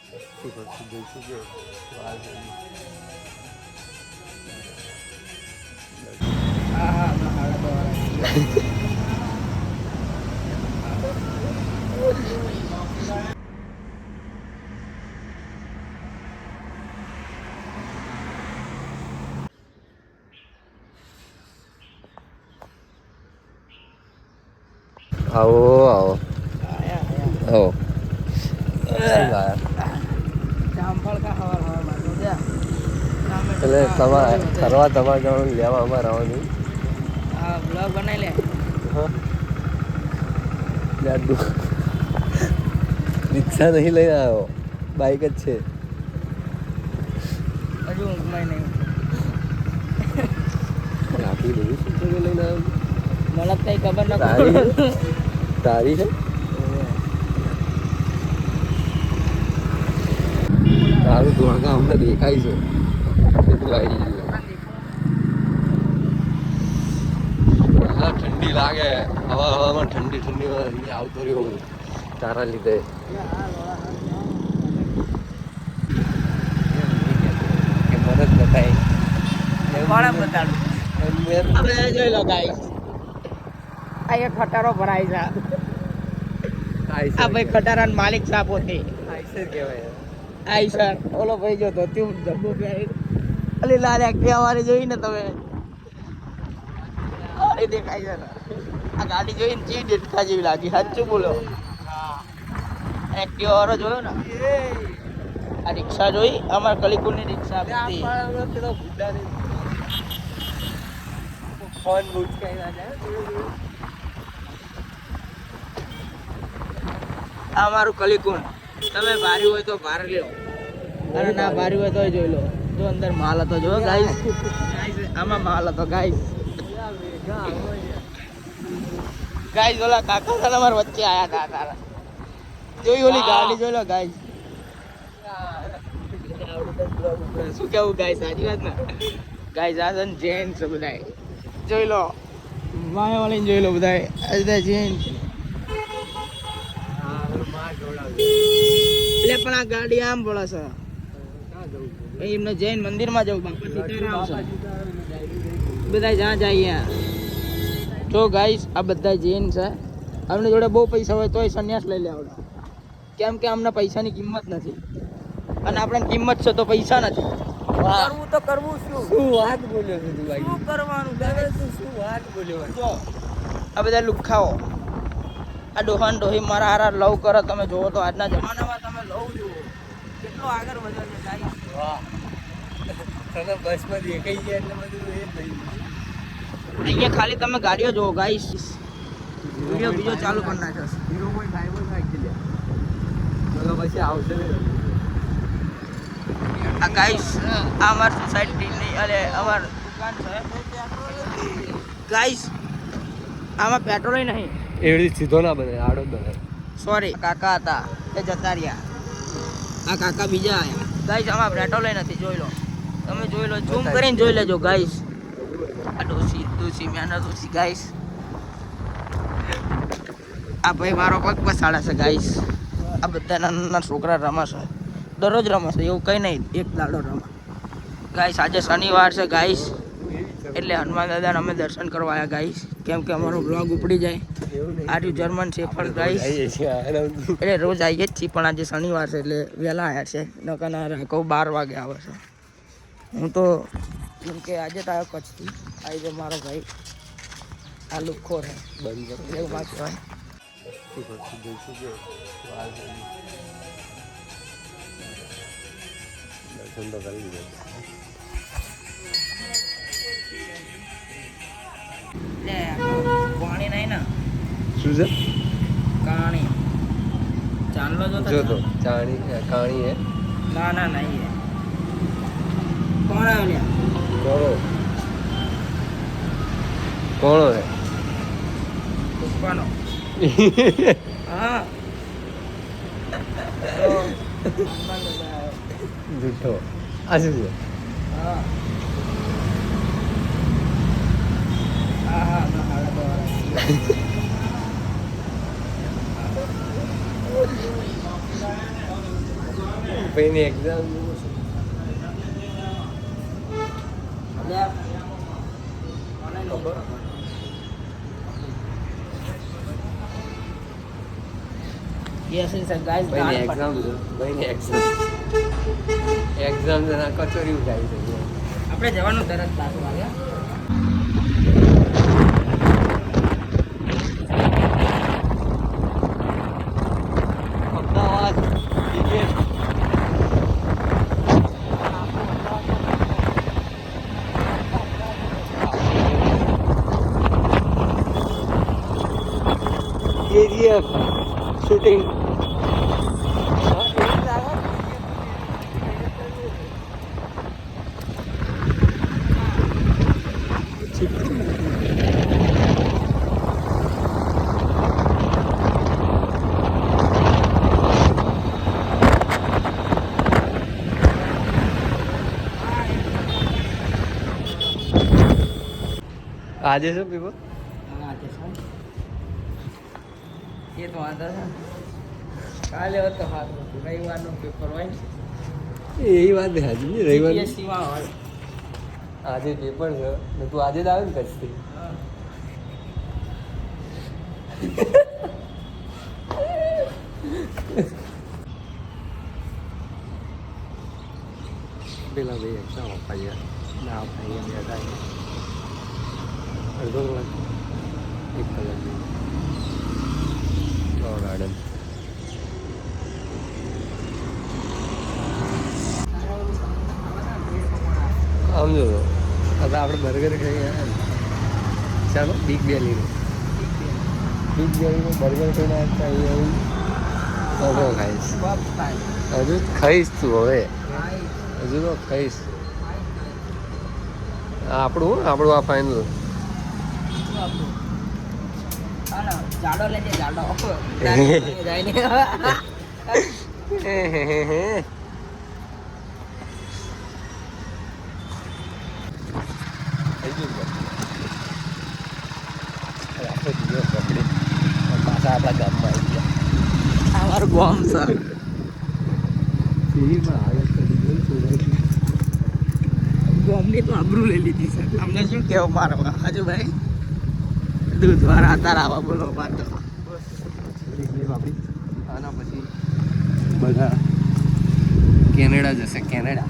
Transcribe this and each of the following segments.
શું કરશું જઈશું કે વાર જઈએ. હા હા હમણાં હાડા આવો આવો આયા આવો. શું લાયા? જામફળ કા હવાર હવારમાં તો જા એટલે તમારે ફરવા તમારે જવાનું લેવા અમારે આવવાનું. હા બ્લોગ બનાવી લે. હા લાડુ રિક્ષા નહીં લઈને આવ્યો, બાઈક જ છે. હજુ ઊંઘમાં નહીં આટલી બધી શું તમે લઈને આવ્યો? મને કઈ ખબર ન તારી છે? તારી છે? તારું ધોળકા અમને દેખાય છે. કેટલું આવી ગયું. હા ઠંડી લાગે, હવામાં ઠંડી ઠંડી આવતો રહ્યો હું તારા લીધે. મને જ બતાય કોણે બતાડું? હવે જોઈ લો ગાઈસ, આ એક ખટારો ભરાય છે. આ ભાઈ ખટારાનો માલિક છે પોતે. આઈસર કહેવાય. આઈસર ઓલો ભાઈ જો ધોતી જબ્બો પહેરી અલી લાલ એક્ટિવા વાળી જોઈ ને તમે? અરે દેખાય છે ને આ ગાડી જોઈને ચી ડેટકા જેવી લાગી. સાચું બોલો. એક્ટિવા વાળો જોયો ને? આ રિક્ષા જોઈ? અમારા કલીકુલની રિક્ષા હતી. ફોન બૂટ કઈ ના જાય. આ મારું કલીકુલ. તમે ભારી હોય તો ભાર લ્યો અને ના ભારી હોય તો જોઈ લો. જો અંદર માલ હતો જો ગાઈસ. આમાં માલ હતો ગાઈસ. ગાઈસ ઓલા કાકા હતા અમારા વચ્ચે આયા હતા તારા. જોઈ ઓલી ગાડી જોઈ લો ગાઈસ. શું કેવું ગાઈસ? સાચી વાત ને ગાઈસ? આ છે ને જેન્ટ્સ બધાય જોઈ લો. માયા વાળીને જોઈ લો બધાય. આ બધા જેન્ટ્સ. એટલે પણ આ ગાડી આમ પડે છે. એમને જૈન મંદિર માં જવું. બાપા સીતારામ છે. બધા જ્યાં જાય જો ગાઈસ આ બધા જૈન છે. અમને જોડે બહુ પૈસા હોય તોય સંન્યાસ લઈ લે આવડે. કેમ કે અમને પૈસાની કિંમત નથી અને આપણે કિંમત છે તો પૈસા નથી. કરવું તો કરવું શું? શું વાત બોલ્યો છે તું ભાઈ? શું કરવાનું? શું વાત બોલ્યો? જો આ બધા લુખાઓ, આ ડોહાન ડોહી મારા હારા લવ કરો. તમે જોવો તો આજના જમાનામાં તમે લવ જુઓ કેટલો આગળ વધ્યો છે ગાઈસ. વાહ, તને બસમાં દેખાઈ ગયા એટલે બધું એ થઈ ગયું. અહીંયા ખાલી તમે ગાડીઓ જોવો ગાઈસ. વિડિયો બીજો ચાલુ કરી નાખ્યો છે. હીરો કોઈ ટાઈમ જ નાખી લે. ચલો પછી આવશે ને. આ ગાઈસ આ અમાર સોસાયટીની અરે અમાર દુકાન છે ગાઈસ. આમાં પેટ્રોલ નહીં. એવી સીધો ના બને, આડો જ બને. સોરી કાકા હતા એ જતા રહ્યા. આ કાકા બીજા આયા ગાઈસ. આમાં પેટ્રોલ નથી. જોઈ લો તમે, જોઈ લો. ઝૂમ કરીને જોઈ લેજો ગાઈસ. આ ડોસી મેના ડોસી ગાઈસ. આ ભાઈ મારો પગ પસાડે છે ગાઈસ. આ બધા નાના છોકરા રમશે, દરરોજ રમશે એવું કંઈ નહીં. એક દાડો રમે ગાઈસ. આજે શનિવાર છે ગાઈસ એટલે હનુમાન દાદાને અમે દર્શન કરવા આવ્યા ગાઈસ. કેમ કે અમારો બ્લોગ ઉપડી જાય. આર્યુ જર્મન શેફર્ડ ગાઈસ. એટલે રોજ આવીએ જ છીએ પણ આજે શનિવાર છે એટલે વહેલા આવ્યા છે. નકર ના કહું 12 વાગે આવે છે. હું તો કેમ કે આજે તો આવ્યો કચ્છથી. આવી તો મારો ભાઈ આ લુખ્ખો છે. બંધ કરો એવું વાત કહેવાય. શું કરશું જઈશું કે વાર જઈએ. દર્શન તો કરી દીધા. પાણી નહીં ને? શું છે? કાણી ચાંદલો જો જો તો ચાણી કાણી હે. ના ના નહીં હે. કોણ આવ્યો? કોણો કોણો હે? પુષ્પાનો. હા જૂઠો. આ શું છે? હા હા હા ભાઈની એક્ઝામ ભાઈની એક્ઝામ કચોરી ઉઠાવી છે આપણે જવાનું તરત પાછું આવ્યા અમદાવાદ KGF શૂટિંગ આજે શું પીવો એ તો વાંધો છે કાલે હતો સારું હતું રવિવારનું પેપર હોય એ વાત છે આજે રવિવાર UPSC માં હોય આજે પેપર છે ને તું આજે જ આવે ને કચ્છથી પેલા ભાઈ એક્ઝામ અપાઈ ના અપાઈ એમ યાદ આવી અડધો કલાક 1 કલાક ગાર્ડન આમ જો હવે આપણે બર્ગર ખાઈ ગયા ને ચાલો બિગ બેલીનું બર્ગર ખાઈને આવતા હવે ખાઈશ હજુ ખાઈશ તું હવે હજુ તો ખાઈશ આપણું આ ફાઇનલ જાડો લેજે જાડો જાય ને પાછા આપણા ગામમાં આવી ગયા અમારું ગામ સર ગામની તો આબરૂ લઈ લીધી સર અમને શું કેવું મારવા હજુ ભાઈ દૂધ વાળા તારા બોલો વાત આના પછી બધા કેનેડા જશે કેનેડા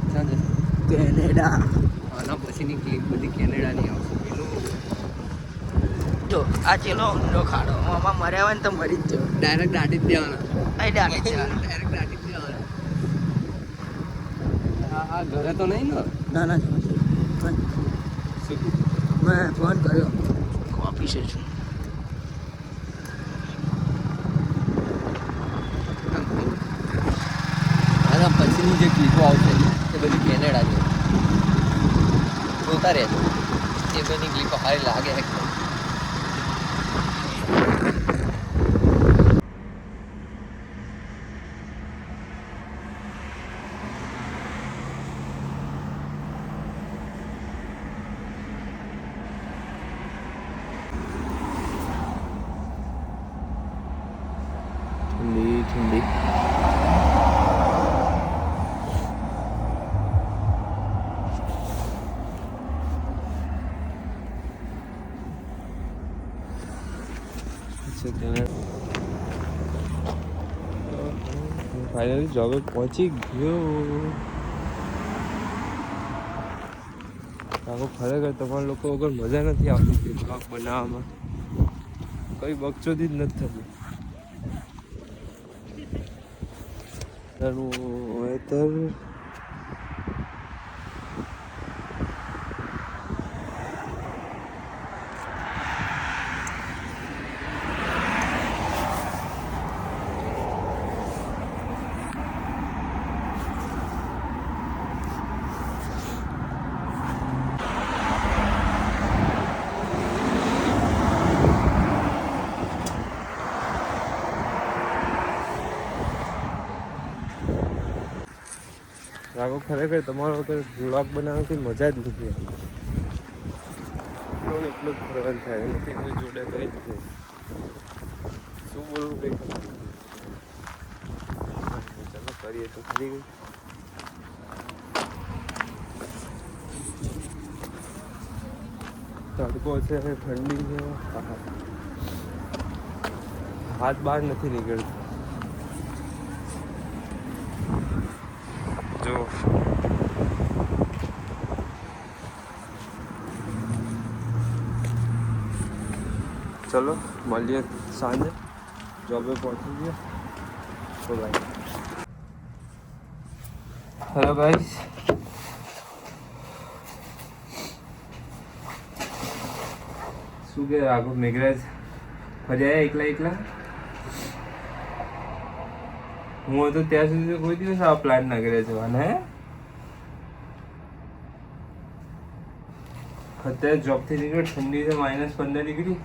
ક્યાં જશે કેનેડા આના પછીની ક્લિપ બધી કેનેડાની આવશે જો આ ચેલો ઊંડો ખાડો આમાં મર્યા હોય ને તો મરી જ જાવ ડાયરેક્ટ દાટી જ દેવાના અહીં ડાલે છે ડાયરેક્ટ દાટી જ દેવાના આ ઘરે તો નહીં ને ના ના મેં ફોન કર્યો ઓફિસે છું આના પછીની જે ક્લિપો આવશે એ બધી કેનેડા છે જોતા રહેજો એ બધી ક્લિપો સારી લાગે એકદમ ઠંડી ઠંડી ફાઇનલી જોબે પહોંચી ગયો આખો ખરેખર તમારા લોકો વગર મજા નથી આવતી બ્લોગ બનાવવામાં કઈ બકચોદી જ નથી થતી વેધર રાખો ખરેખર તમારો વગર બ્લોગ બનાવવાથી મજા જ નથી આવતી એટલું જ ફરવાનું થાય નથી કોઈ જોડે કઈ જ નહીં શું બોલવું કઈ ચાલો કરીએ તો ખરી ગઈ. તડકો છે, ઠંડી છે, હાથ બહાર નથી નીકળતો. જો ચલો મળીએ સાંજે, જોબે પહોંચી ગયો તો ભાઈ. હેલો ગાઈસ, શું કે આગળ મેઘરાજ ફર્યા એકલા? હું હતો ત્યાં સુધી તો કોઈ દિવસ આ પ્લાન ના કર્યા જવાના. હે અત્યારે જોબથી નીકળ, ઠંડી છે, -15 ડિગ્રી.